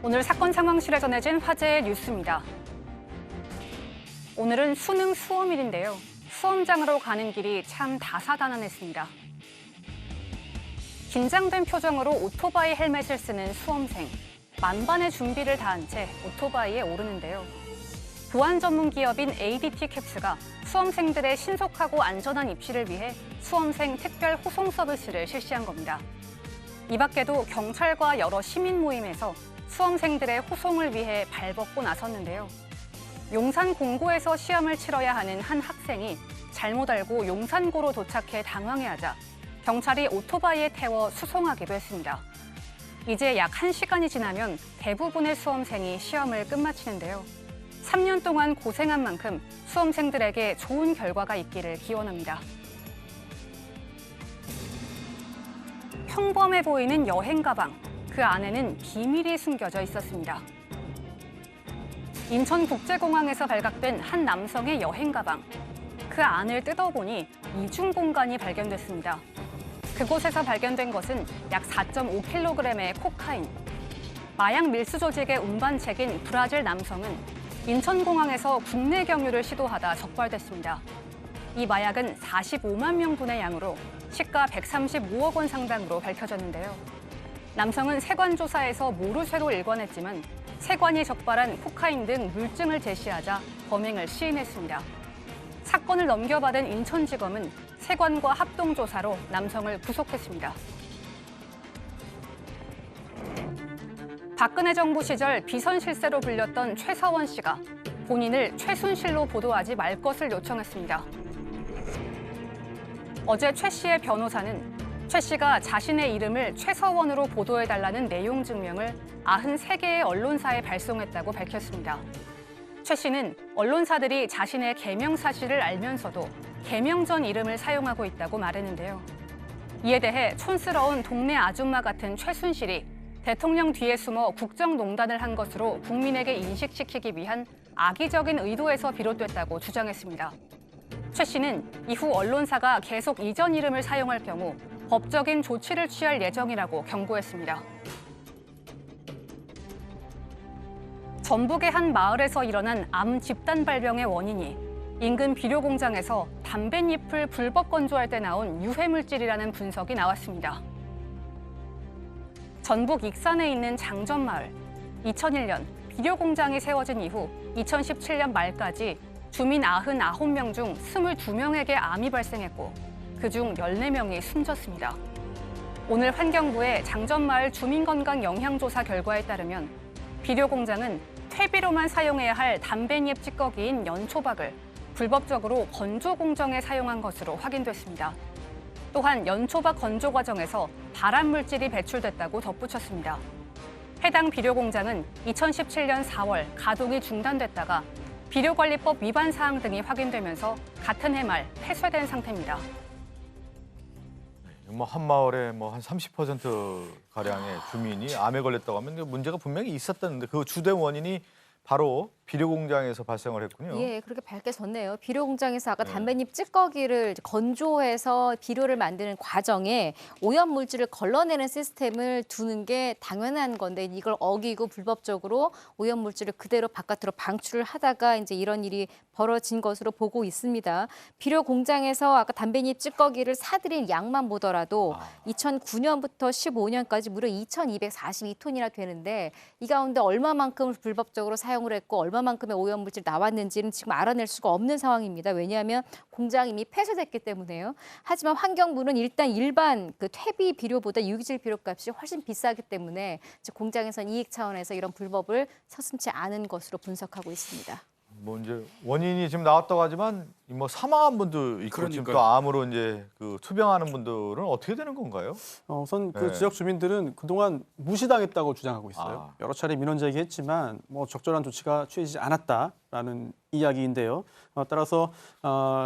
오늘 사건 상황실에 전해진 화제의 뉴스입니다. 오늘은 수능 수험일인데요. 수험장으로 가는 길이 참 다사다난했습니다. 긴장된 표정으로 오토바이 헬멧을 쓰는 수험생. 만반의 준비를 다한 채 오토바이에 오르는데요. 보안 전문 기업인 ADT 캡스가 수험생들의 신속하고 안전한 입시를 위해 수험생 특별 호송 서비스를 실시한 겁니다. 이 밖에도 경찰과 여러 시민 모임에서 수험생들의 호송을 위해 발벗고 나섰는데요. 용산 공고에서 시험을 치러야 하는 한 학생이 잘못 알고 용산고로 도착해 당황해하자 경찰이 오토바이에 태워 수송하기도 했습니다. 이제 약 1시간이 지나면 대부분의 수험생이 시험을 끝마치는데요. 3년 동안 고생한 만큼 수험생들에게 좋은 결과가 있기를 기원합니다. 평범해 보이는 여행 가방, 그 안에는 비밀이 숨겨져 있었습니다. 인천국제공항에서 발각된 한 남성의 여행 가방. 그 안을 뜯어보니 이중 공간이 발견됐습니다. 그곳에서 발견된 것은 약 4.5kg의 코카인. 마약 밀수 조직의 운반책인 브라질 남성은 인천공항에서 국내 경유를 시도하다 적발됐습니다. 이 마약은 45만 명분의 양으로 시가 135억 원 상당으로 밝혀졌는데요. 남성은 세관 조사에서 모르쇠로 일관했지만 세관이 적발한 코카인 등 물증을 제시하자 범행을 시인했습니다. 사건을 넘겨받은 인천지검은 세관과 합동조사로 남성을 구속했습니다. 박근혜 정부 시절 비선실세로 불렸던 최서원 씨가 본인을 최순실로 보도하지 말 것을 요청했습니다. 어제 최 씨의 변호사는 최 씨가 자신의 이름을 최서원으로 보도해달라는 내용 증명을 93개의 언론사에 발송했다고 밝혔습니다. 최 씨는 언론사들이 자신의 개명 사실을 알면서도 개명 전 이름을 사용하고 있다고 말했는데요. 이에 대해 촌스러운 동네 아줌마 같은 최순실이 대통령 뒤에 숨어 국정농단을 한 것으로 국민에게 인식시키기 위한 악의적인 의도에서 비롯됐다고 주장했습니다. 최 씨는 이후 언론사가 계속 이전 이름을 사용할 경우 법적인 조치를 취할 예정이라고 경고했습니다. 전북의 한 마을에서 일어난 암 집단 발병의 원인이 인근 비료 공장에서 담뱃잎을 불법 건조할 때 나온 유해물질이라는 분석이 나왔습니다. 전북 익산에 있는 장전마을. 2001년 비료 공장이 세워진 이후 2017년 말까지 주민 99명 중 22명에게 암이 발생했고 그중 14명이 숨졌습니다. 오늘 환경부의 장전마을 주민건강영향조사 결과에 따르면 비료 공장은 퇴비로만 사용해야 할 담뱃잎 찌꺼기인 연초박을 불법적으로 건조 공정에 사용한 것으로 확인됐습니다. 또한 연초박 건조 과정에서 발암 물질이 배출됐다고 덧붙였습니다. 해당 비료 공장은 2017년 4월 가동이 중단됐다가 비료관리법 위반 사항 등이 확인되면서 같은 해 말 폐쇄된 상태입니다. 한 마을에 한 30% 가량의 주민이 암에 걸렸다고 하면 문제가 분명히 있었다는데 그 주된 원인이 바로 비료 공장에서 발생을 했군요. 예, 그렇게 밝혀졌네요. 비료 공장에서 아까 담뱃잎 찌꺼기를 건조해서 비료를 만드는 과정에 오염 물질을 걸러내는 시스템을 두는 게 당연한 건데 이걸 어기고 불법적으로 오염 물질을 그대로 바깥으로 방출을 하다가 이제 이런 일이 벌어진 것으로 보고 있습니다. 비료 공장에서 아까 담뱃잎 찌꺼기를 사들인 양만 보더라도 2009년부터 15년까지 무려 2,242톤이나 되는데 이 가운데 얼마만큼을 불법적으로 사용을 했고 얼마만큼의 오염물질이 나왔는지는 지금 알아낼 수가 없는 상황입니다. 왜냐하면 공장이 이미 폐쇄됐기 때문에요. 하지만 환경부는 일반 그 퇴비 비료보다 유기질 비료값이 훨씬 비싸기 때문에 공장에서는 이익 차원에서 이런 불법을 서슴지 않은 것으로 분석하고 있습니다. 이제 원인이 지금 나왔다고 하지만 사망한 분도 있고 지금 또 암으로 이제 투병하는 분들은 어떻게 되는 건가요? 우선 그 지역 주민들은 그동안 무시당했다고 주장하고 있어요. 여러 차례 민원 제기했지만 적절한 조치가 취해지지 않았다라는 이야기인데요. 따라서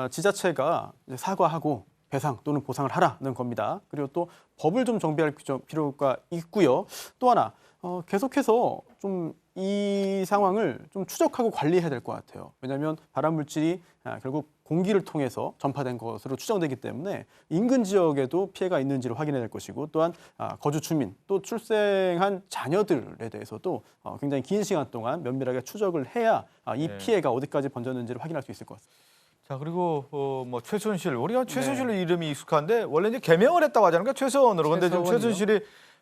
지자체가 이제 사과하고 배상 또는 보상을 하라는 겁니다. 그리고 또 법을 좀 정비할 필요가 있고요. 또 하나 계속해서 좀 이 상황을 좀 추적하고 관리해야 될 것 같아요. 왜냐하면 발암 물질이 결국 공기를 통해서 전파된 것으로 추정되기 때문에 인근 지역에도 피해가 있는지를 확인해야 될 것이고 또한 거주 주민 또 출생한 자녀들에 대해서도 굉장히 긴 시간 동안 면밀하게 추적을 해야 이 네. 피해가 어디까지 번졌는지를 확인할 수 있을 것 같습니다. 자 그리고 뭐 최순실 우리가 최순실 이름이 익숙한데 원래 이제 개명을 했다고 하잖아요. 그러니까 최서원으로. 근데 지금 최서원이요? 최순실이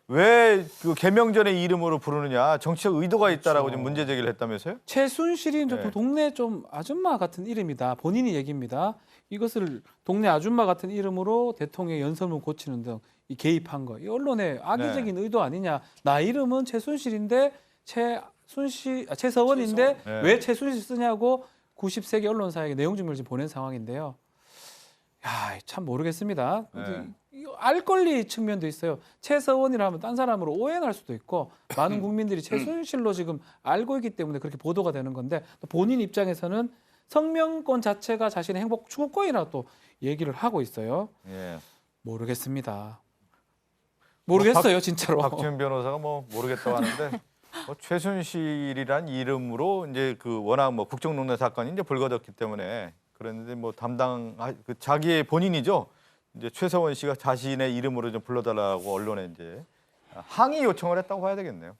왜 그 개명 전에 이름으로 부르느냐 정치적 의도가 있다라고 지금 문제 제기를 했다면서요? 최순실이 좀 네. 동네 좀 아줌마 같은 이름이다. 본인이 얘기입니다. 이것을 동네 아줌마 같은 이름으로 대통령 연설문 고치는 등 이 개입한 거. 이 언론의 악의적인 의도 아니냐. 나 이름은 최순실인데 최서원인데 네. 왜 최순실 쓰냐고 90세기 언론사에게 내용 증명을 보낸 상황인데요. 야, 참 모르겠습니다. 네. 알 권리 측면도 있어요. 최서원이라 하면 딴 사람으로 오해할 수도 있고 많은 국민들이 최순실로 지금 알고 있기 때문에 그렇게 보도가 되는 건데 또 본인 입장에서는 성명권 자체가 자신의 행복 추구권이라고 또 얘기를 하고 있어요. 예. 모르겠습니다. 모르겠어요, 진짜로. 박지훈 변호사가 뭐 모르겠다고 하는데 뭐 최순실이란 이름으로 이제 그 워낙 뭐 국정농단 사건이 이제 불거졌기 때문에 그랬는데 뭐 그 자기의 본인이죠. 이제 최서원 씨가 자신의 이름으로 좀 불러달라고 언론에 이제 항의 요청을 했다고 봐야 되겠네요.